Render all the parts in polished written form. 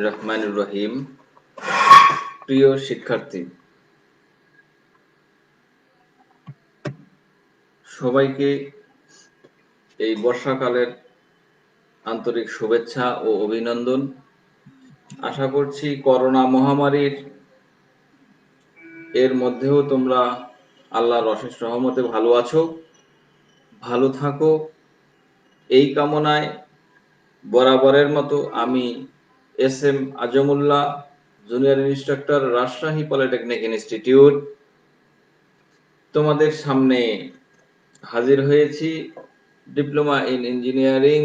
রহমানির রহিম। প্রিয় শিক্ষার্থী, সবাইকে এই বর্ষাকালের আন্তরিক শুভেচ্ছা ও অভিনন্দন। আশা করছি করোনা মহামারীর এর মধ্যেও তোমরা আল্লাহর অশেষ রহমতে ভালো আছো, ভালো থাকো এই কামনায় বরাবরের মতো আমি S M. Azmullah, junior instructor, Rajshahi polytechnic institute, তোমাদের সামনে হাজির হয়েছি ডিপ্লোমা ইন ইঞ্জিনিয়ারিং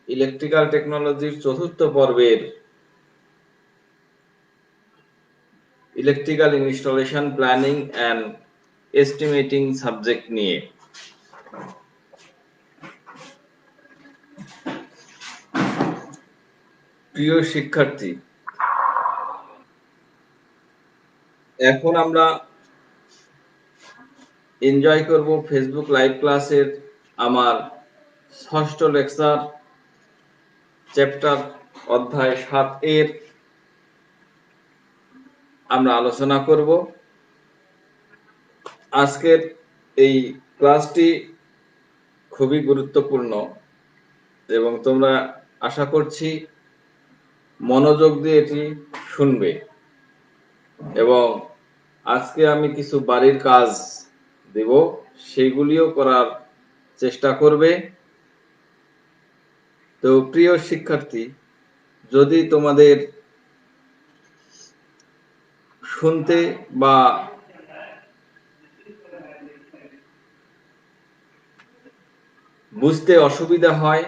ইলেকট্রিক্যাল টেকনোলজির চতুর্থ পর্বের electrical installation planning and estimating subject নিয়ে। প্রিয় শিক্ষার্থী, এখন আমরা এনজয় করব ফেসবুক লাইভ ক্লাসের আমার ষষ্ঠ লেকচার, চ্যাপ্টার অধ্যায় 7 এর আমরা আলোচনা করব। আজকের এই ক্লাসটি খুবই গুরুত্বপূর্ণ এবং তোমরা আশা করছি মনোযোগ দিয়ে এটি শুনবে এবং আজকে আমি কিছু বাড়ির কাজ দেব, সেগুলিও করার চেষ্টা করবে। তো প্রিয় শিক্ষার্থী, যদি তোমাদের শুনতে বা বুঝতে অসুবিধা হয়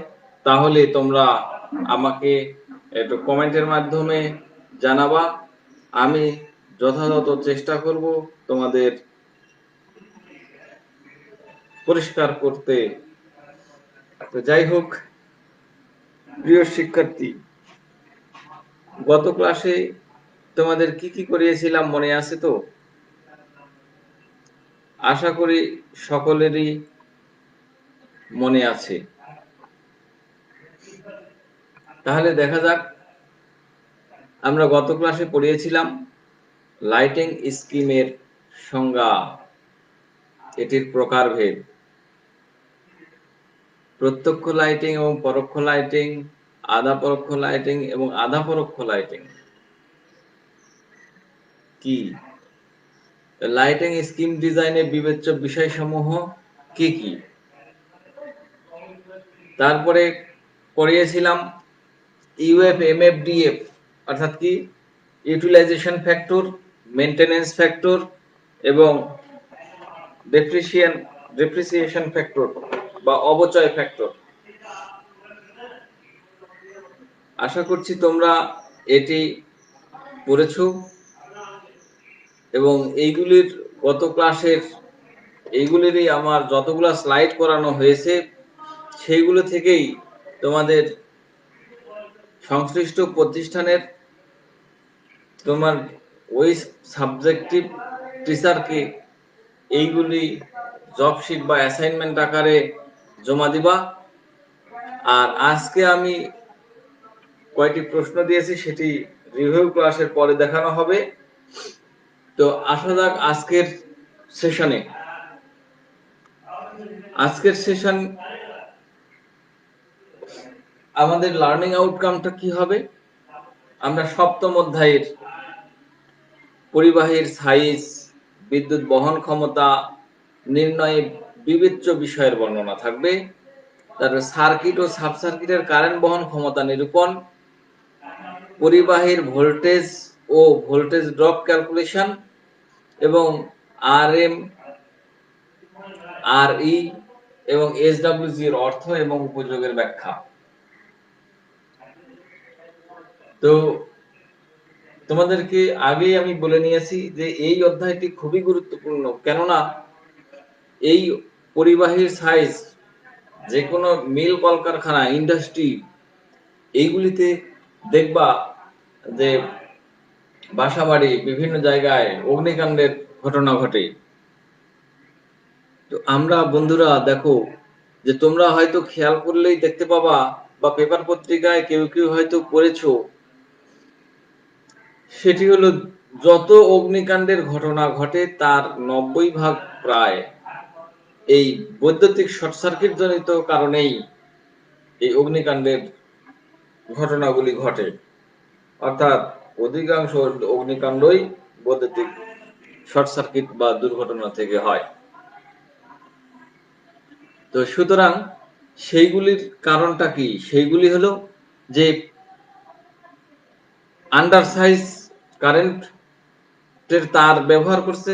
তাহলে তোমরা আমাকে একটু কমেন্টের মাধ্যমে জানাবা। আমি যথাযথ চেষ্টা করব তোমাদের পরিষ্কার করতে। তো যাই হোক, প্রিয় শিক্ষার্থী, গত ক্লাসে তোমাদের কি কি করিয়েছিলাম মনে আছে তো? আশা করি সকলেরই মনে আছে। তাহলে দেখা যাক, আমরা গত ক্লাসে পড়িয়েছিলাম লাইটিং স্কিমের সংজ্ঞা, এটির প্রকারভেদ, প্রত্যক্ষ লাইটিং এবং পরোক্ষ লাইটিং, আধা পরোক্ষ লাইটিং এবং আধা পরোক্ষ লাইটিং কি, লাইটিং স্কিম ডিজাইনের বিবেচ্য বিষয়সমূহ কি কি। তারপরে পড়িয়েছিলাম ইউএফ-এমএফ-ডিএফ অর্থাৎ কি, ইউটিলাইজেশন ফ্যাক্টর, মেইনটেনেন্স ফ্যাক্টর এবং ডেপ্রিসিয়েশন ফ্যাক্টর বা অবচয় ফ্যাক্টর। আশা করছি তোমরা এটি পড়েছো এবং এইগুলির গত ক্লাসের এইগুলিরই আমার যতগুলো স্লাইড করানো হয়েছে সেইগুলো থেকেই তোমাদের সংশ্লিষ্ট প্রতিষ্ঠানের তোমার ওই সাবজেক্টিভ টিচারকে এইগুলি জবশিট বা অ্যাসাইনমেন্ট আকারে জমা দিবা। আর আজকে আমি কয়টি প্রশ্ন দিয়েছি সেটি রিভিউ ক্লাসের পরে দেখানো হবে। তো আসা যাক আজকের সেশনে। আজকের সেশন আমাদের লার্নিং আউটকামটা কি হবে? আমরা সপ্তম অধ্যায়ের পরিবাহীর সাইজ, বিদ্যুৎ বহন ক্ষমতা নির্ণয়ে বিবেচ্য বিষয়ের বর্ণনা থাকবে। তারপরে সার্কিট ও সাব সার্কিটের কারেন্ট বহন ক্ষমতা নিরূপণ, পরিবাহীর ভোল্টেজ ও ভোল্টেজ ড্রপ ক্যালকুলেশন এবং আরএম, আরই এবং এসডব্লিউজি এর অর্থ এবং উপযোগের ব্যাখ্যা। তো তোমাদেরকে আগেই আমি বলে নিয়েছি যে এই অধ্যায়টি খুবই গুরুত্বপূর্ণ, কেননা এই পরিবাহীর সাইজ যে কোনো মিল কলকারখানা, ইন্ডাস্ট্রি, এইগুলিতে দেখবা যে বাসাবাড়ি বিভিন্ন জায়গায় অগ্নিকাণ্ডের ঘটনা ঘটে। তো আমরা বন্ধুরা দেখো যে তোমরা হয়তো খেয়াল করলেই দেখতে পাবা বা পেপার পত্রিকায় কেউ কেউ হয়তো পড়েছো সেটি হলো যত অগ্নিকাণ্ডের ঘটনা ঘটে তার 90% প্রায় এই বৈদ্যুতিক শর্ট সার্কিট জনিত কারণেই এই অগ্নিকাণ্ডের ঘটনাগুলি ঘটে। অর্থাৎ অধিকাংশ অগ্নিকাণ্ডই বৈদ্যুতিক শর্ট সার্কিট বা দুর্ঘটনা থেকে হয়। তো সুতরাং সেইগুলির কারণটা কি? সেইগুলি হলো যে আন্ডার সাইজ কারেন্টের তার ব্যবহার করছে,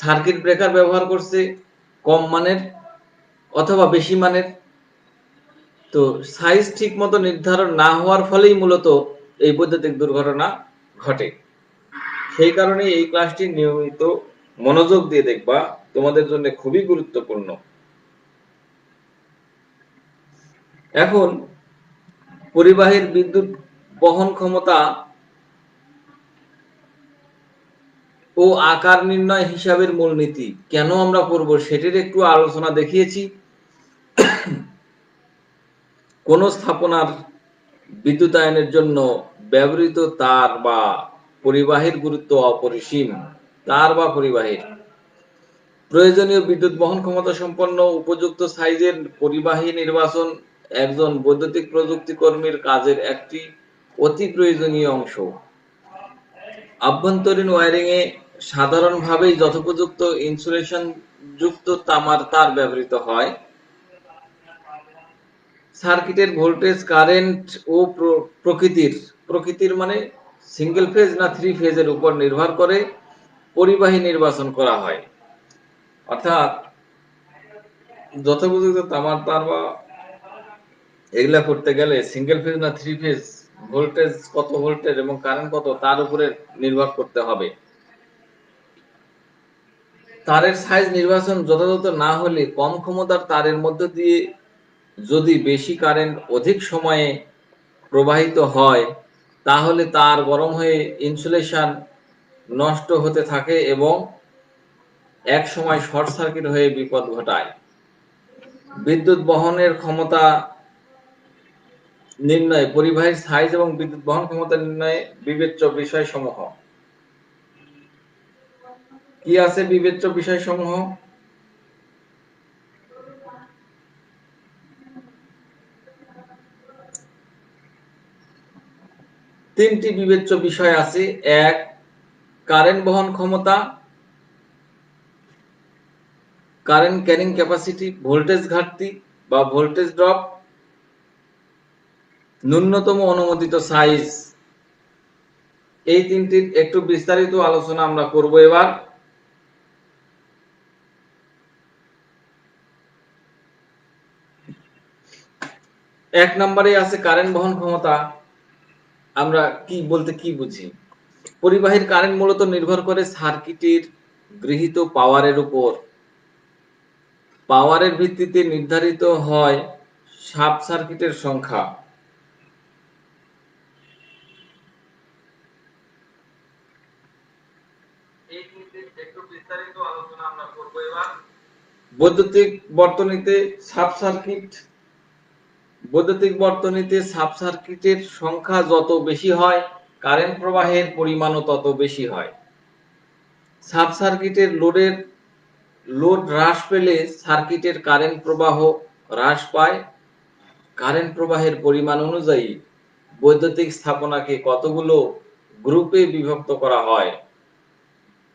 সার্কিট ব্রেকার ব্যবহার করছে কম মানের অথবা বেশি মানের। তো সাইজ ঠিক মতো নির্ধারণ না হওয়ার ফলেই মূলত এই বৈদ্যুতিক দুর্ঘটনা ঘটে। সেই কারণে এই ক্লাসটি নিয়মিত মনোযোগ দিয়ে দেখবা, তোমাদের জন্য খুবই গুরুত্বপূর্ণ। এখন পরিবাহীর বিদ্যুৎ বহন ক্ষমতা ও আকার নির্ণয় হিসাবের মূলনীতি কেন আমরা করব সেটির একটু আলোচনা দেখিয়েছি। কোন স্থাপনার বিদ্যুতায়নের জন্য ব্যবহৃত তার বা পরিবাহীর গুরুত্ব অপরিসীম। তার বা পরিবাহীর প্রয়োজনীয় বিদ্যুৎ বহন ক্ষমতা সম্পন্ন উপযুক্ত সাইজের পরিবাহী নির্বাচন একজন বৈদ্যুতিক প্রযুক্তি কর্মীর কাজের একটি অতি প্রয়োজনীয় অংশ। আভ্যন্তরীণ ওয়্যারিং এ সাধারণভাবেই যথোপযুক্ত ইনসুলেশন যুক্ত তামার তার ব্যবহৃত হয়। সার্কিটের ভোল্টেজ, কারেন্ট ও প্রকৃতির মানে সিঙ্গেল ফেজ না থ্রি ফেজের উপর নির্ভর করে পরিবাহী নির্বাচন করা হয়। অর্থাৎ যথোপযুক্ত তামার তার বা এগুলা করতে গেলে সিঙ্গেল ফেজ না থ্রি ফেজ, ভোল্টেজ কত ভোল্টেজ এবং কারেন্ট কত তার উপরে নির্ভর করতে হবে। তারের সাইজ নির্বাচন যথাযথ না হলে কম ক্ষমতার তারের মধ্য দিয়ে যদি বেশি কারেন্ট অধিক সময়ে প্রবাহিত হয় তাহলে তার গরম হয়ে ইনসুলেশন নষ্ট হতে থাকে এবং এক সময় শর্ট সার্কিট হয়ে বিপদ ঘটায়। বিদ্যুৎ বহনের ক্ষমতা নির্ণয়, পরিবাহীর সাইজ এবং বিদ্যুৎ বহন ক্ষমতা নির্ণয়ে বিবেচ্য বিষয়সমূহ কি আছে? বিবেচ্য বিষয়সমূহ তিনটি বিবেচ্য বিষয় আছে। এক, কারেন্ট বহন ক্ষমতা, কারেন্ট ক্যারিং ক্যাপাসিটি, ভোল্টেজ ঘাটতি বা ভোল্টেজ ড্রপ, ন্যূনতম অনুমোদিত সাইজ। এই তিনটির একটু বিস্তারিত আলোচনা আমরা করব এবার। এক নম্বরে আছে কারেন্ট বহন ক্ষমতা। আমরা কি বলতে কি বুঝি? পরিবাহীর কারেন্ট মূলত নির্ভর করে সার্কিটের গৃহীত পাওয়ারের উপর। পাওয়ারের ভিত্তিতে নির্ধারিত হয় সাব সার্কিটের সংখ্যা। বৈদ্যুতিক বর্তনীতে সাব সার্কিটের সংখ্যা যত বেশি হয় কারেন্ট প্রবাহের পরিমাণও তত বেশি হয়। সাব সার্কিটের লোড হ্রাস পেলে সার্কিটের কারেন্ট প্রবাহ হ্রাস পায়। কারেন্ট প্রবাহের পরিমাণ অনুযায়ী বৈদ্যুতিক স্থাপনাকে কতগুলো গ্রুপে বিভক্ত করা হয়।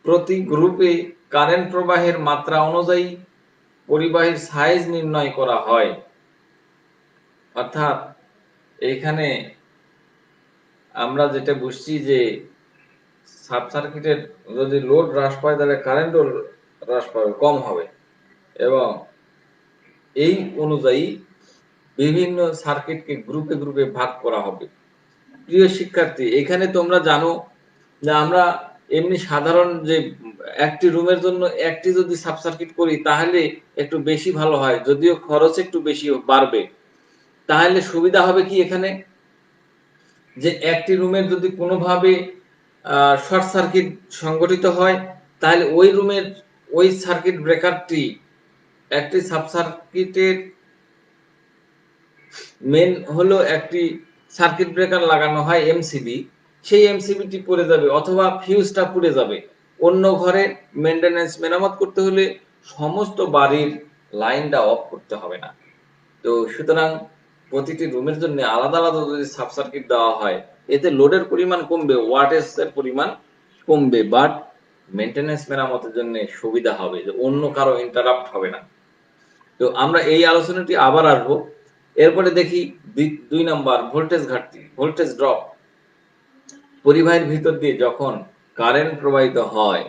প্রতি গ্রুপে কারেন্ট প্রবাহের মাত্রা অনুযায়ী পরিবাহীর সাইজ নির্ণয় করা হয়। অর্থাৎ এইখানে আমরা যেটা বুঝছি যে সাব সার্কিটের যদি লোড হ্রাস পায় তাহলে কারেন্টও হ্রাস পাবে, কম হবে, এবং এই অনুযায়ী বিভিন্ন সার্কিটকে গ্রুপে গ্রুপে ভাগ করা হবে। প্রিয় শিক্ষার্থী, এখানে তোমরা জানো যে আমরা এমনি সাধারণ যে একটি রুমের জন্য একটি যদি সাব সার্কিট করি তাহলে একটু বেশি ভালো হয়, যদিও খরচ একটু বেশি বাড়বে। তাহলে সুবিধা হবে কি এখানে, যে একটি রুমের যদি কোনোভাবে শর্ট সার্কিট সংঘটিত হয় তাহলে ওই রুমের ওই সার্কিট ব্রেকারটি একটি সাব সার্কিটের মেন হলো একটি সার্কিট ব্রেকার লাগানো হয় এমসিবি, সেই এমসিবিটি পড়ে যাবে অথবা ফিউজটা পুড়ে যাবে। অন্য ঘরে মেইনটেনেন্স মেরামত করতে হলে সমস্ত বাড়ির লাইনটা অফ করতে হবে না। তো সুতরাং প্রতিটি রুমের জন্য আলাদা আলাদা যদি সাব সার্কিট দেওয়া হয়, এতে লোডের পরিমাণ কমবে, ওয়াটেজ এর পরিমাণ কমবে, বাট মেইনটেনেন্স মেরামতের জন্য সুবিধা হবে, যে অন্য কারো ইন্টারাপ্ট হবে না। তো আমরা এই আলোচনাটি আবার আসবো। এরপরে দেখি 2 নাম্বার, ভোল্টেজ ঘাটতি, ভোল্টেজ ড্রপ। পরিবাহের ভিতর দিয়ে যখন কারেন্ট প্রবাহিত হয়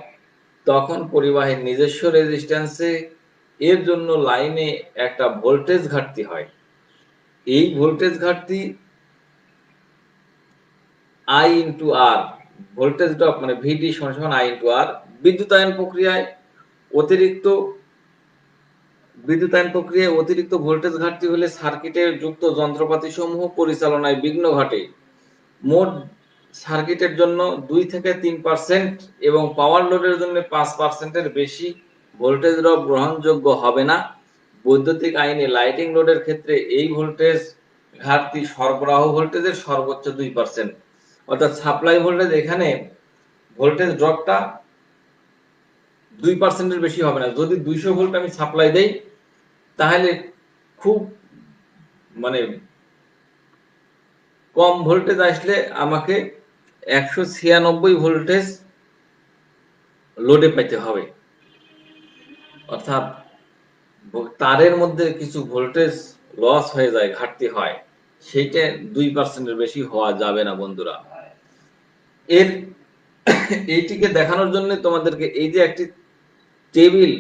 তখন পরিবাহের নিজস্ব রেজিস্ট্যান্সে এর জন্য লাইনে একটা ভোল্টেজ ঘাটতি হয়। এই ভোল্টেজ ঘাটতি I into R, voltage drop মানে ভিডি সমান সমান I ইন্টু আর। বিদ্যুতায়ন প্রক্রিয়ায় অতিরিক্ত ভোল্টেজ ঘাটতি হলে সার্কিটের যুক্ত যন্ত্রপাতি সমূহ পরিচালনায় বিঘ্ন ঘটে। মোট সার্কিটের জন্য 2 থেকে 3% এবং পাওয়ার লোডের জন্য 5% এর বেশি ভোল্টেজ ড্রপ গ্রহণযোগ্য হবে না। বৈদ্যুতিক আইনে লাইটিং লোডের ক্ষেত্রে এই ভোল্টেজ ঘাটতি সরবরাহ ভোল্টেজের সর্বোচ্চ 2%। অর্থাৎ সাপ্লাই ভোল্টেজ এখানে ভোল্টেজ ড্রপটা 2% এর বেশি হবে না। যদি 200 ভোল্ট আমি সাপ্লাই দেই তাহলে খুব মানে কম ভোল্টেজ আসলে আমাকে 196 ভোল্টেজ লোডে পাইতে হবে। অর্থাৎ তারের মধ্যে কিছু ভোল্টেজ লস হয়ে যায়, ঘাটতি হয়, সেইটা 2% এর বেশি হওয়া যাবে না বন্ধুরা। এইটিকে দেখানোর জন্য তোমাদেরকে এই যে একটি টেবিল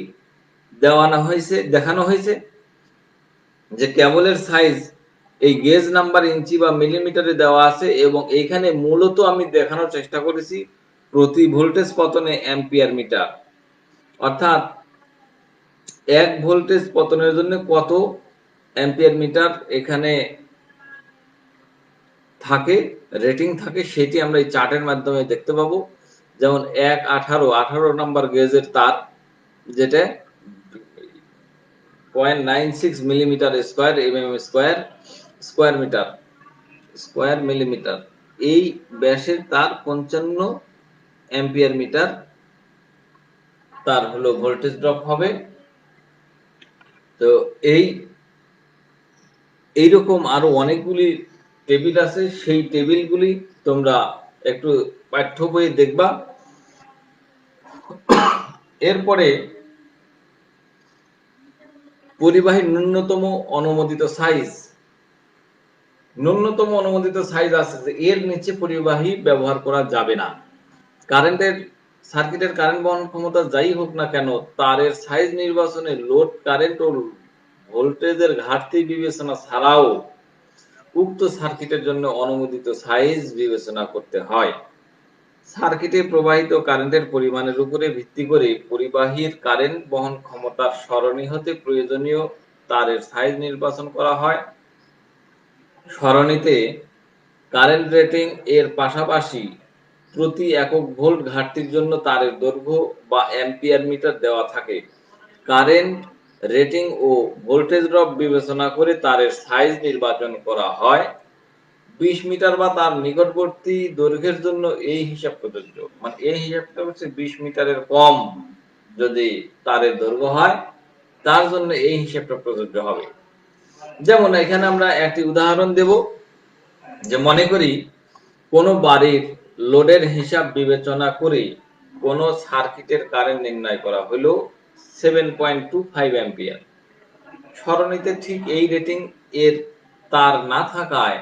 দেখানো হয়েছে যে কেবলের সাইজ এই গেজ নাম্বার ইঞ্চি বা মিলিমিটারে দেওয়া আছে, এবং এইখানে মূলত আমি দেখানোর চেষ্টা করেছি প্রতি ভোল্টেজ পতনে অ্যাম্পিয়ার মিটার। অর্থাৎ 1 ভোল্টেজ পতনের জন্য কত অ্যাম্পিয়ার মিটার এখানে থাকে, রেটিং থাকে, সেটি আমরা এই চার্টের মাধ্যমে দেখতে পাবো। যেমন 18 নাম্বার গেজের তার, যেটা 0.96 মিলিমিটার স্কয়ার স্কয়ার মিলিমিটার, এই ব্যাসের তার 55 অ্যাম্পিয়ার মিটার তার হলো ভোল্টেজ ড্রপ হবে। তো এইরকম আরো অনেকগুলি টেবিল আছে, সেই টেবিলগুলি তোমরা একটু পাঠ্য বইয়ে দেখবা। এরপরে পরিবাহীর ন্যূনতম অনুমোদিত সাইজ আছে যে এর নিচে পরিবাহী ব্যবহার করা যাবে না। সার্কিটের কারেন্ট বহন ক্ষমতা যাই হোক না কেন, তারের সাইজ নির্বাচনে লোড কারেন্ট ও ভোল্টেজের ঘাটতি বিবেচনা ছাড়াও উক্ত সার্কিটের জন্য অনুমোদিত সাইজ বিবেচনা করতে হয়। সার্কিটে প্রবাহিত কারেন্টের পরিমাণের উপরে ভিত্তি করে পরিবাহীর কারেন্ট বহন ক্ষমতার সরণি হতে প্রয়োজনীয় তারের সাইজ নির্বাচন করা হয়। সরণিতে কারেন্ট রেটিং এর পাশাপাশি প্রতি একক ভোল্ট ঘাটতির জন্য তারের দৈর্ঘ্য বা অ্যাম্পিয়ার মিটার দেওয়া থাকে। কারেন্ট রেটিং ও ভোল্টেজ ড্রপ বিবেচনা করে তারের সাইজ নির্বাচন করা হয়। 20 মিটার বা তার নিকটবর্তী দৈর্ঘ্যের জন্য এই হিসাব প্রযোজ্য। মানে এই হিসাবটা হচ্ছে 20 মিটারের কম যদি তারের দৈর্ঘ্য হয়, তার জন্য এই হিসাবটা প্রযোজ্য হবে। যেমন এখানে আমরা একটি উদাহরণ দেব, যে মনে করি কোন বাড়ির লোডের হিসাব বিবেচনা করে কোন সার্কিটের কারেন্ট নির্ণয় করা হলো 7.25 অ্যাম্পিয়ার। সরণিতে ঠিক এই রেটিং এর তার না থাকায়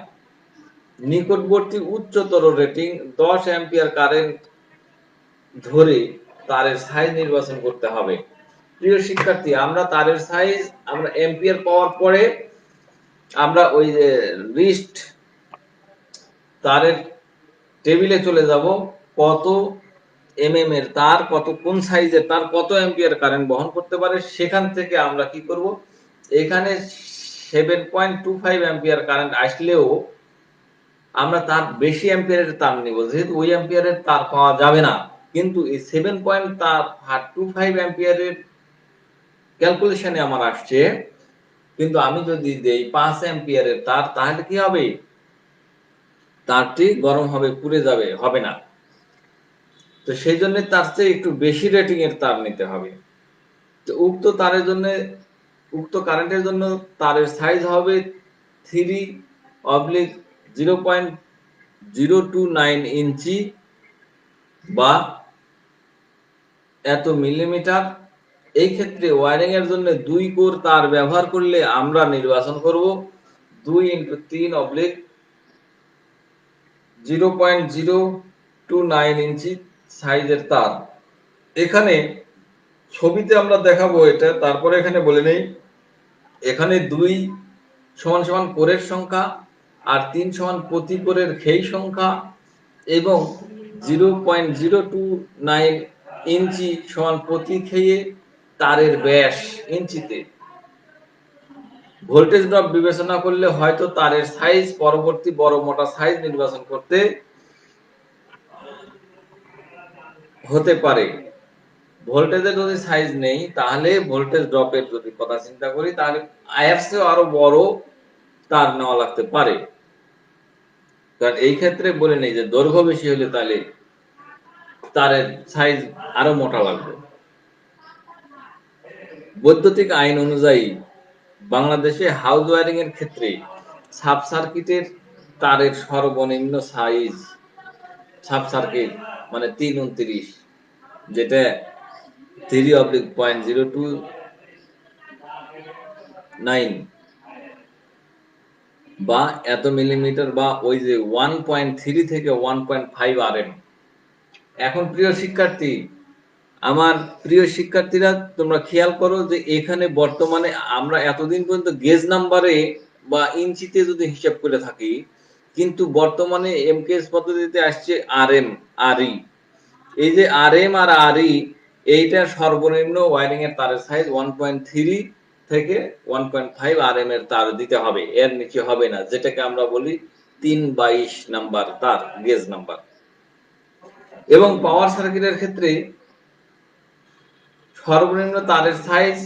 নিকটবর্তী উচ্চতর রেটিং 10 অ্যাম্পিয়ার কারেন্ট ধরে তারের সাইজ নির্বাচন করতে হবে। প্রিয় শিক্ষার্থী, আমরা তারের সাইজ আমরা অ্যাম্পিয়ার পাওয়ার পরে আমরা ওই যে লিস্ট তারের টেবিলে চলে যাব, কত এমএম এর তার, কোন সাইজের তার কত অ্যাম্পিয়ার কারেন্ট বহন করতে পারে। সেখান থেকে আমরা কি করব, এখানে 7.25 অ্যাম্পিয়ার কারেন্ট আসলেও আমরা তার বেশি অ্যাম্পিয়ারের তার নিব, যেহেতু ওই অ্যাম্পিয়ারের তার পাওয়া যাবে না। কিন্তু এই 7.25 অ্যাম্পিয়ারের ক্যালকুলেশনে আমার আসছে, কিন্তু আমি যদি দেই 5 অ্যাম্পিয়ারের তার, তাহলে কি হবে, তারটি গরম হবে, পুড়ে যাবে, হবে না। তো সেই জন্য তার চেয়ে একটু বেশি রেটিং এর তার নিতে হবে। তো উক্ত কারেন্টের জন্য তারের সাইজ হবে 3/0.029 ইঞ্চি বা এত মিলিমিটার। এই ক্ষেত্রে ওয়ারিং এর জন্য 2 কোর তার ব্যবহার করলে আমরা নির্বাচন করব 2x3/0.029 ইঞ্চি সাইজের তার। এখানে ছবিতে আমরা দেখাবো এটা, তারপরে এখানে বলে নেই। এখানে 2 সমান সমান কোরের সংখ্যা আর 3 সমান প্রতি কোরের খেই সংখ্যা এবং 0.029 ইঞ্চি সমান প্রতি খেয়ে তারের ব্যাস ইঞ্চিতে। ভোল্টেজ ড্রপ বিবেচনা করলে হয়তো তারের সাইজ পরবর্তী বড় মোটা সাইজ নির্বাচন করতে হতে পারে। ভোল্টেজের যদি সাইজ নেই তাহলে ভোল্টেজ ড্রপের যদি কথা চিন্তা করি তাহলে এর চেয়ে আরো বড় তার নেওয়া লাগতে পারে। কারণ এই ক্ষেত্রে বলে নেই যে দৈর্ঘ্য বেশি হলে তাহলে তারের সাইজ আরো মোটা লাগবে। বৈদ্যুতিক আইন অনুযায়ী বাংলাদেশে হাউস ওয়ারিং এর ক্ষেত্রে সাব সার্কিটের তারের সর্বনিম্ন সাইজ সাব সার্কিট মানে 329, যেটা 3/0.029 বা এত মিলিমিটার বা ওই যে 1.3 থেকে 1.5 আরএম। এখন আমার প্রিয় শিক্ষার্থীরা, তোমরা খেয়াল করো যে এখানে বর্তমানে আমরা এতদিন পর্যন্ত গেজ নাম্বারে বা ইঞ্চিতে যদি হিসাব করে থাকি, কিন্তু বর্তমানে এমকেএস পদ্ধতিতে আসছে আরএম আরই। এই যে আরএম আর আরই, এইটার সর্বনিম্ন ওয়ারিং এর তারের সাইজ 1.3 থেকে 1.5 আরএম এর তার দিতে হবে, এর নিচে হবে না, যেটাকে আমরা বলি 3/22 নাম্বার তার গেজ নাম্বার। এবং পাওয়ার সার্কিটের ক্ষেত্রে সর্বনিম্ন তারের সাইজ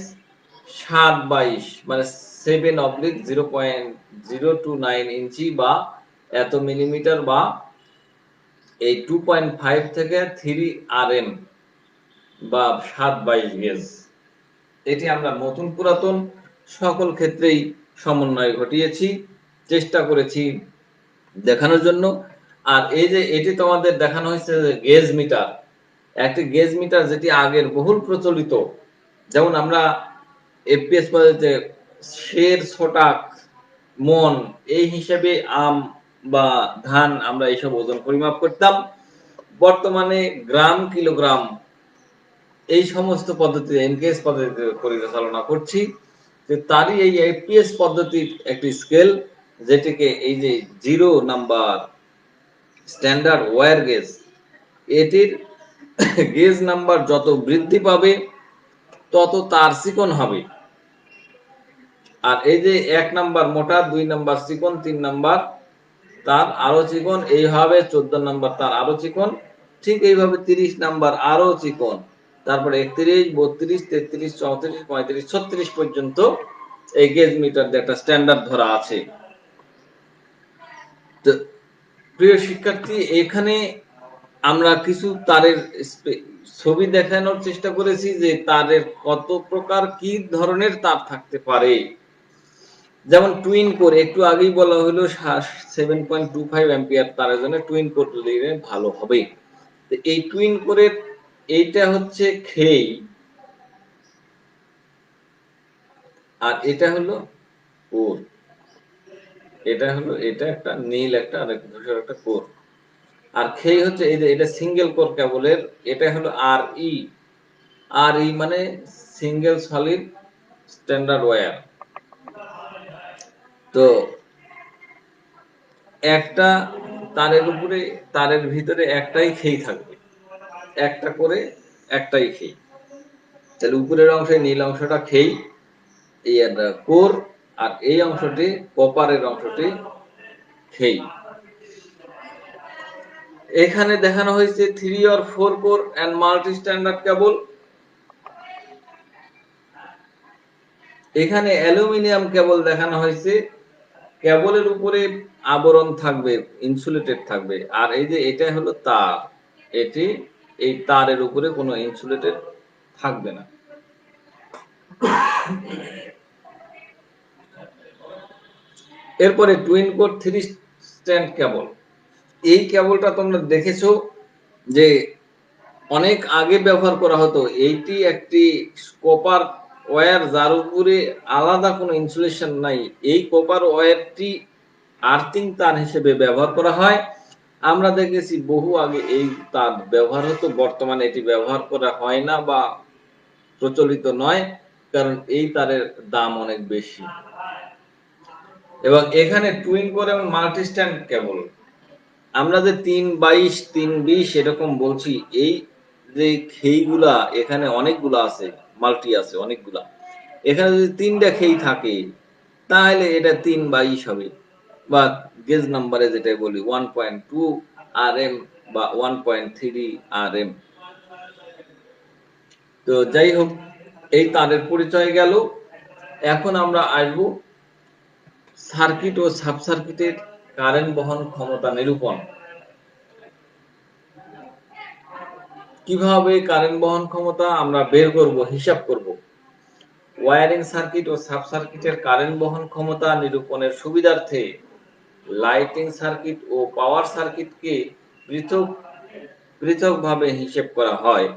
7/22 মানে 7/0.029 ইঞ্চি বা এত মিলিমিটার বা এই 2.5 থেকে 3 আরএম বা 7/22 গেজ। এটি আমরা নতুন পুরাতন সকল ক্ষেত্রেই সমন্বয় ঘটিয়েছি, চেষ্টা করেছি দেখানোর জন্য। আর এই যে এটি তোমাদের দেখানো হয়েছে যে গেজ মিটার, একটি গেজ মিটার যেটি আগের বহুল প্রচলিত, যেমন আমরা এফপিএস পদ্ধতিতে সের, ছটাক, মন এই হিসেবে আম বা ধান আমরা এইসব ওজন পরিমাপ করতাম। বর্তমানে গ্রাম, কিলোগ্রাম এই সমস্ত পদ্ধতি এনকেএস পদ্ধতিতে পরিচালনা করছি। যে তারই এই এফপিএস পদ্ধতির একটি স্কেল, যেটিকে এই যে 0 নাম্বার স্ট্যান্ডার্ড ওয়্যার গেজ, এটির গেজ নাম্বার যত বৃদ্ধি পাবে তত তার চিকন হবে। আর এই যে 1 নাম্বার মোটা, 2 নাম্বার চিকন, 3 নাম্বার তার আরো চিকন, এইভাবে 14 নাম্বার তার আরো চিকন, ঠিক এইভাবে 30 নাম্বার আরো চিকন, তারপরে 31, 32, 33, 34, 35, 36 পর্যন্ত এই গেজ মিটার একটা স্ট্যান্ডার্ড ধরা আছে। তো প্রিয় শিক্ষার্থী, এখানে আমরা কিছু তারের ছবি দেখানোর চেষ্টা করেছি যে তারের কত প্রকার, কি ধরনের তার থাকতে পারে। যেমন টুইন কোর, একটু আগেই বলা হলো 7.25 অ্যাম্পিয়ার তারের জন্য টুইন কোর দিলে ভালো হবে। তো এই টুইন কোরের এইটা হচ্ছে খেই আর এটা হলো কোর। এটা একটা নীল একটা আর ধূসর একটা কোর। আর খেই হচ্ছে এই যে এটা সিঙ্গেল কোর কেবলের, এটা হলো আরই মানে সিঙ্গেল সলিড স্ট্যান্ডার্ড ওয়্যার। তো একটা তারের ভিতরে একটাই খেই থাকবে, একটা করে একটাই খেই। তাহলে উপরের অংশে নীল অংশটা খেই, এই কোর, আর এই অংশটি কপারের অংশটি খেই। এখানে দেখানো হয়েছে 3 or 4 core and multi standard cable. এখানে অ্যালুমিনিয়াম কেবল দেখানো হয়েছে, কেবলের উপরে আবরণ থাকবে, ইনসুলেটেড থাকবে, আর এই যে এটা হলো তার, এটি এই তারের উপরে কোনো ইনসুলেটেড থাকবে না। এরপরে টুইন কোর 3 স্ট্র্যান্ড কেবল। এই কেবলটা তোমরা দেখেছো যে অনেক আগে ব্যবহার করা হতো। এইটি একটি কপার ওয়্যার, যার উপরে আলাদা কোনো ইনসুলেশন নাই। এই কপার ওয়্যারটি আর্থিং তার হিসেবে ব্যবহার করা হয়। আমরা দেখেছি বহু আগে এই তার ব্যবহার হতো, বর্তমানে এটি ব্যবহার করা হয় না বা প্রচলিত নয়, কারণ এই তারের দাম অনেক বেশি। এবং এখানে টুইন কোর এবং মাল্টি স্ট্র্যান্ড কেবল, আমরা যে 3/22 3/20 এরকম বলছি, এই যে খেইগুলা এখানে অনেকগুলা আছে, মাল্টি আছে অনেকগুলা। এখানে যদি 3টা খেই থাকে তাহলে এটা 3/22 হবে, বা গেজ নাম্বারে যেটা বলি 1.2 RM বা 1.3 RM। তো যাই হোক, এই তারের পরিচয় গেল। এখন আমরা আসবো সার্কিট ও সাব সার্কিটের কারেন্ট বহন ক্ষমতা নিরূপণ। কিভাবে কারেন্ট বহন ক্ষমতা আমরা বের করব, হিসাব করব। ওয়্যারিং সার্কিট ও সাব সার্কিটের কারেন্ট বহন ক্ষমতা নিরূপণের সুবিধার্থে লাইটিং সার্কিট ও পাওয়ার সার্কিটকে পৃথকভাবে হিসেব করা হয়।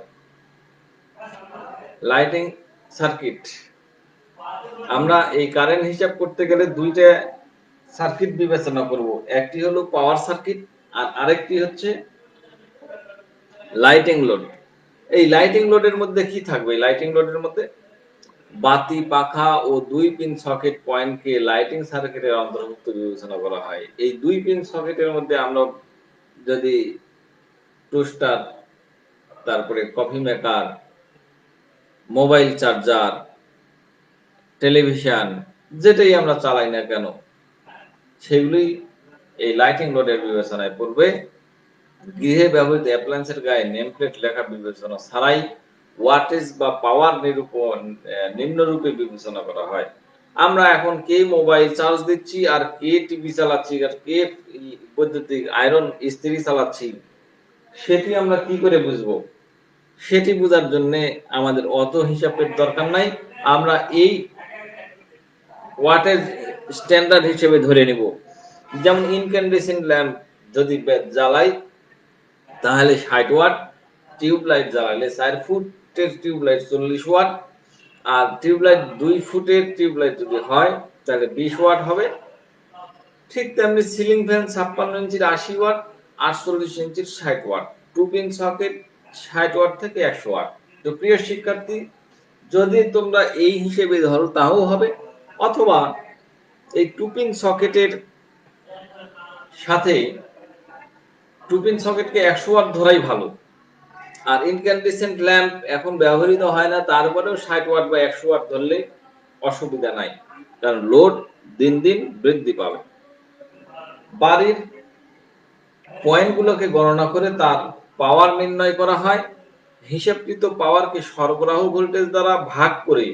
লাইটিং সার্কিট, আমরা এই কারেন্ট হিসাব করতে গেলে দুইটা সার্কিট বিবেচনা করব। একটি হলো পাওয়ার সার্কিট আর আরেকটি হচ্ছে লাইটিং লোড। এই লাইটিং লোডের মধ্যে কি থাকবে? লাইটিং লোডের মধ্যে বাতি, পাখা ও 2 পিন সকেট পয়েন্টকে লাইটিং সার্কিটের অন্তর্ভুক্ত বিবেচনা করা হয়। এই 2 পিন সকেটের মধ্যে আমরা যদি টোস্টার, তারপরে coffee maker, mobile charger, television, যেটাই আমরা চালাই না কেন, সেগুলি এই লাইটিং লোডের বিবেচনায় পড়বে। গৃহে ব্যবহৃত অ্যাপ্লায়েন্সের গায়ে নেমপ্লেট লেখা বিবেচনা ছাড়াই ওয়াটেজ বা পাওয়ার নিরূপণ নিম্নরূপে বিবেচনা করা হয়। আমরা এখন কে মোবাইল চার্জ দিচ্ছি, আর কে টিভি চালাচ্ছি, আর কে বৈদ্যুতিক আয়রন ইস্ত্রি চালাচ্ছি, সেটি আমরা কি করে বুঝবো? সেটি বোঝার জন্য আমাদের অত হিসাবের দরকার নাই। আমরা এই ওয়াটেজ স্ট্যান্ডার্ড হিসেবে ধরে নিব। যেমন ইনক্যান্ডেসেন্ট ল্যাম্প যদি জ্বালাই তাহলে 60 ওয়াট, টিউবলাইট জ্বালালে 4 ফুটের টিউবলাইট 40 ওয়াট, আর টিউবলাইট 2 ফুটের টিউবলাইট যদি হয় তাহলে 20 ওয়াট হবে। ঠিক তেমনি সিলিং ফ্যান 56 ইঞ্চির 80 ওয়াট, 48 ইঞ্চির 60 ওয়াট, 2 পিন সকেট 60 ওয়াট থেকে 100 ওয়াট। তো প্রিয় শিক্ষার্থী, যদি তোমরা এই হিসেবে ধরো তাও হবে, অথবা এই 2 পিন সকেটের সাথে 2 পিন সকেটকে 100 ওয়াট ধরাই ভালো। আর ইনক্যান্ডেসেন্ট ল্যাম্প এখন ব্যবহৃত হয় না, তারপরেও 60 ওয়াট বা 100 ওয়াট ধরলে অসুবিধা নাই, কারণ লোড দিন দিন বৃদ্ধি পাবে। বাড়ির পয়েন্টগুলোকে গণনা করে তার পাওয়ার নির্ণয় করা হয়। হিসাবকৃত পাওয়ারকে সরবরাহ ভোল্টেজ দ্বারা ভাগ করে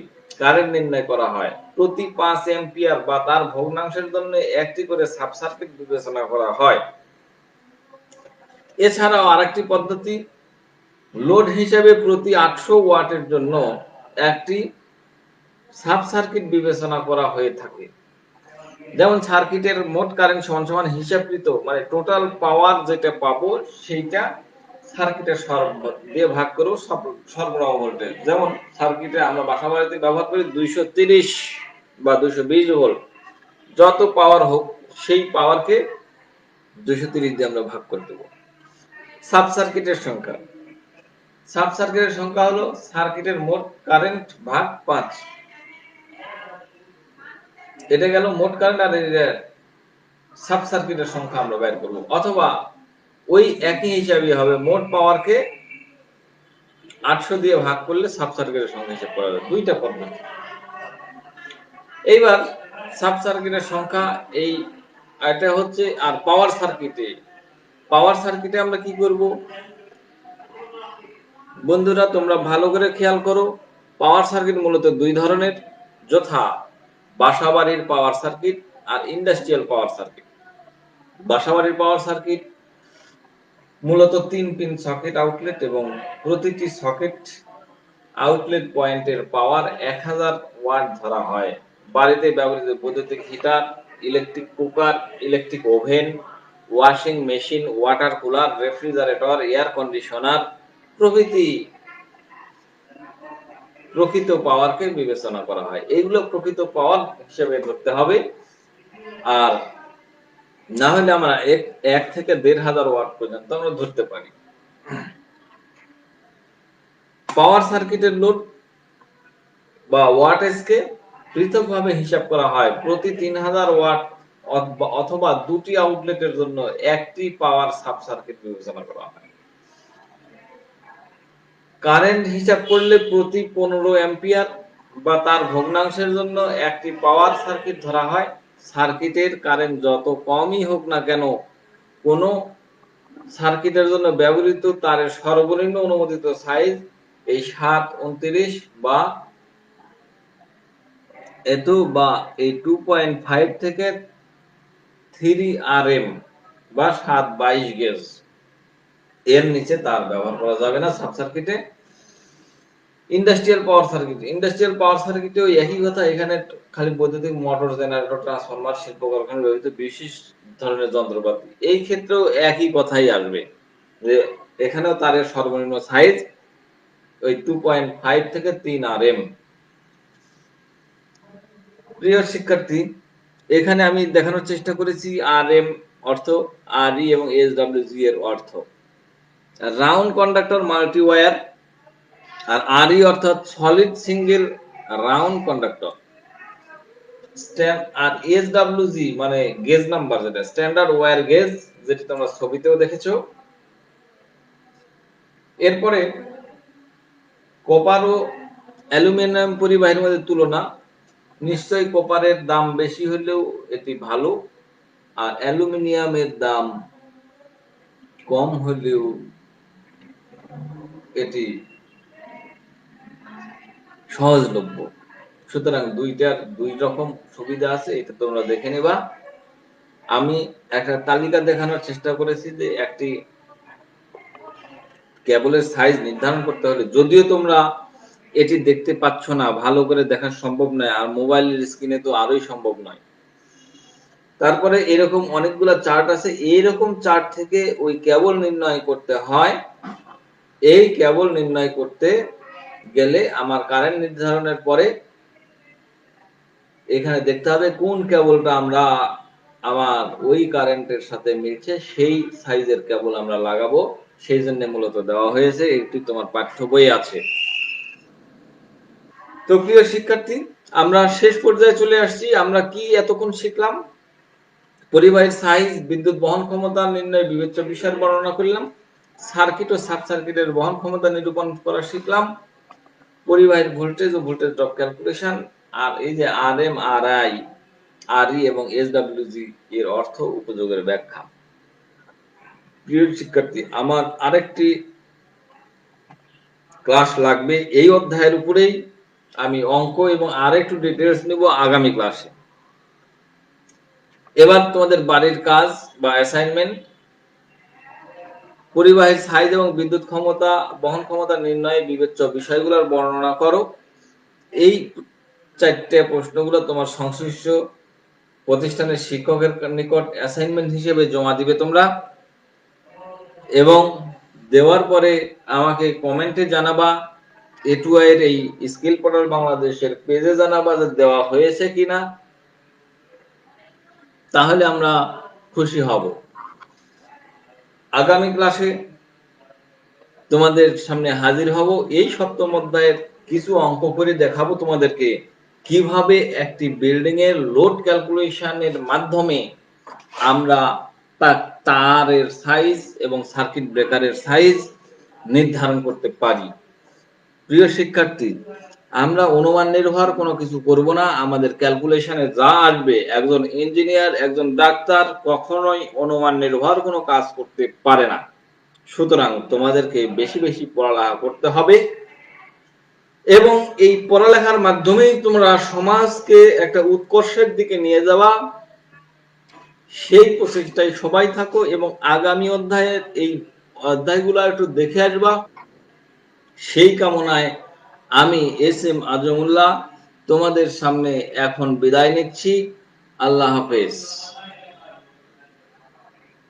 কারেন্ট নির্ণয় করা হয়। প্রতি 5 অ্যাম্পিয়ার বা তার ভগ্নাংশের জন্য একটি করে সাব সার্কিট বিবেচনা করা হয়। এছাড়াও আরেকটি পদ্ধতি, লোড হিসেবে প্রতি 800 ওয়াটের জন্য একটি সাব সার্কিট বিবেচনা করা হয়ে থাকে। যেমন সার্কিটের মোট কারেন্ট সমান হিসাবকৃত, মানে টোটাল পাওয়ার যেটা পাবো সেইটা সার্কিটের দিয়ে ভাগ করে সরবরাহ ভোল্টেজ। যেমন সার্কিটে আমরা বাসা বাড়িতে ব্যবহার করি 230 বা 220 ভোল্ট, যত পাওয়ার হোক সেই পাওয়ারকে 230 দিয়ে আমরা ভাগ করে দেব। সাব সার্কিটের সংখ্যা, সাব সার্কিটের সংখ্যা হলো সার্কিটের মোট কারেন্ট ভাগ 5। এটা গেল মোট কারেন্ট, আর সাব সার্কিটের সংখ্যা আমরা বের করব। অথবা ওই একই হিসাবই হবে, মোট পাওয়ারকে 800 দিয়ে ভাগ করলে সাব সার্কিটের সংখ্যা হিসাব করা যাবে। দুইটা পদ্ধতি। এইবার সাব সার্কিটের সংখ্যা এই এটা হচ্ছে। আর পাওয়ার সার্কিটে আমরা কি করব বন্ধুরা, তোমরা ভালো করে খেয়াল করো। পাওয়ার সার্কিট মূলত দুই ধরনের, যথা বাসাবাড়ির পাওয়ার সার্কিট আর ইন্ডাস্ট্রিয়াল পাওয়ার সার্কিট। বাসাবাড়ির পাওয়ার সার্কিট মূলত 3 পিন সকেট আউটলেট এবং প্রতিটি সকেট আউটলেট পয়েন্টের পাওয়ার 1000 ওয়াট ধরা হয়। বাড়িতে ব্যবহৃত বৈদ্যুতিক heater, electric cooker, electric oven, washing machine, water cooler, refrigerator, air conditioner প্রভৃতি প্রকৃত পাওয়ারকে বিবেচনা করা হয়। এইগুলো প্রকৃত পাওয়ার হিসেবে ধরতে হবে। আর না হলে আমরা 1 থেকে 1500 ওয়াট পর্যন্ত আমরা ধরতে পারি। পাওয়ার সার্কিটের লোড বা ওয়াটেজকে পৃথকভাবে হিসাব করা হয়। প্রতি 3000 ওয়াট অথবা দুটি আউটলেটের জন্য একটি পাওয়ার সাব সার্কিট বিবেচনা করা হয়। কারেন্ট হিসাব করলে প্রতি 15 অ্যাম্পিয়ার বা তার ভগ্নাংশের জন্য একটি পাওয়ার সার্কিট ধরা হয়। সার্কিটের কারেন্ট যত কমই হোক না কেন, কোন সার্কিটের জন্য ব্যবহৃত তারের সর্বনিম্ন অনুমোদিত সাইজ এই 729 বা 2.5 থেকে 3 RM বা 722 গেজ। এর নিচে তার ব্যবহার করা যাবে না সাব সার্কিটে। ইন্ডাস্ট্রিয়াল পাওয়ার সার্কিটেও একই কথা। এখানে খালি বৈদ্যুতিক মোটর, জেনারেটর, ট্রান্সফরমার, শিল্প কারখানায় ব্যবহৃত বিশেষ ধরনের যন্ত্রপাতি, এই ক্ষেত্রেও একই কথাই আসবে যে এখানেও তারের সর্বনিম্ন সাইজ ওই 2.5 থেকে 3 RM। প্রিয় শিক্ষার্থী, এখানে আমি দেখানোর চেষ্টা করেছি RM অর্থ, RE এবং SWG এর অর্থ। রাউন্ড কন্ডাক্টর মাল্টি ওয়্যার, আর RE অর্থাৎ সলিড সিঙ্গেল রাউন্ড কন্ডাক্টর। আর SWG মানে গেজ নাম্বার, যেটা স্ট্যান্ডার্ড ওয়্যার গেজ, যেটা তোমরা ছবিতেও দেখেছো। এরপরে কপার ও অ্যালুমিনিয়াম পরিবাহীর মধ্যে তুলনা। নিশ্চয়ই কপারের দাম বেশি হলেও এটি ভালো, আর অ্যালুমিনিয়ামের দাম কম হলেও এটি সহজলভ্য। সুতরাং দুইটার দুই রকম সুবিধা আছে, এটা তোমরা দেখে নেবা। আমি একটা তালিকা দেখানোর চেষ্টা করেছি যে একটি কেবলের সাইজ নির্ধারণ করতে হলে, যদিও তোমরা এটি দেখতে পাচ্ছ না, ভালো করে দেখা সম্ভব নয়, আর মোবাইলের স্ক্রিনে তো আরোই সম্ভব নয়। তারপরে এরকম অনেকগুলা চার্ট আছে, এইরকম চার্ট থেকে ওই কেবল নির্ণয় করতে হয়। এই কেবল নির্ণয় করতে গেলে আমার কারেন্ট নির্ধারণের পরে এখানে দেখতে হবে কোন কেবলটা আমার ওই কারেন্টের সাথে মিলছে, সেই সাইজের কেবল আমরা লাগাবো। সেই জন্য মূলত দেওয়া হয়েছে, এটি তোমার পাঠ্য বইয়ে আছে। তো প্রিয় শিক্ষার্থী, আমরা শেষ পর্যায়ে চলে আসছি। আমরা কি এতক্ষণ শিখলাম? পরিবাহীর সাইজ, বিদ্যুৎ বহন ক্ষমতা নির্ণয়, বিবেচ্য বিষয়ের বর্ণনা করলাম। সার্কিট ও সাব সার্কিটের বহন ক্ষমতা নিরূপণ করা শিখলাম। পরিবাহীর ভোল্টেজ ও ভোল্টেজ ড্রপ ক্যালকুলেশন, আর এই যে RM, RI, RE এবং SWG এর অর্থ উপযোগের ব্যাখ্যা। প্রিয় শিক্ষার্থী, আমার আরেকটি ক্লাস লাগবে এই অধ্যায়ের উপরেই। আমি অঙ্ক এবং আরেকটু ডিটেইলস নিব আগামী ক্লাসে। এবার তোমাদের বাড়ির কাজ বা অ্যাসাইনমেন্ট, পরিবাহীর সাইজ এবং বিদ্যুৎ ক্ষমতা বহন ক্ষমতা নির্ণয়ে বিবেচ্য বিষয়গুলোর বর্ণনা করো। এই 4টে প্রশ্নগুলো তোমার সংশ্লিষ্ট প্রতিষ্ঠানের শিক্ষকের নিকট অ্যাসাইনমেন্ট হিসেবে জমা দিবে তোমরা, এবং দেওয়ার পরে আমাকে কমেন্টে জানাবা। A2I এর এই স্কিল পোর্টাল বাংলাদেশের পেজে জানাবা যে দেওয়া হয়েছে কিনা, তাহলে আমরা খুশি হব। আগামী ক্লাসে তোমাদের সামনে হাজির হব। এই সপ্তম অধ্যায়ের কিছু অঙ্ক করে দেখাবো তোমাদেরকে কিভাবে একটি বিল্ডিং এর লোড ক্যালকুলেশনের মাধ্যমে আমরা তারের সাইজ এবং সার্কিট ব্রেকারের সাইজ নির্ধারণ করতে পারি। প্রিয় শিক্ষার্থী, আমরা অনুমান নির্ভর কোনো কিছু করব না। আমাদের ক্যালকুলেশনে যা আসবে, একজন ইঞ্জিনিয়ার, একজন ডাক্তার কখনোই অনুমান নির্ভর কোনো কাজ করতে পারে না। সুতরাং তোমাদেরকে বেশি বেশি পড়ালেখা করতে হবে, এবং এই পড়ালেখার মাধ্যমেই তোমরা সমাজকে একটা উৎকর্ষের দিকে নিয়ে যাওয়া সেই প্রচেষ্টায় সবাই থাকো এবং আগামী অধ্যায়ের এই অধ্যায়গুলো একটু দেখে আসবা। সেই কামনায় আমি এস এম আজমুল্লাহ তোমাদের সামনে এখন বিদায় নিচ্ছি। আল্লাহ হাফেজ।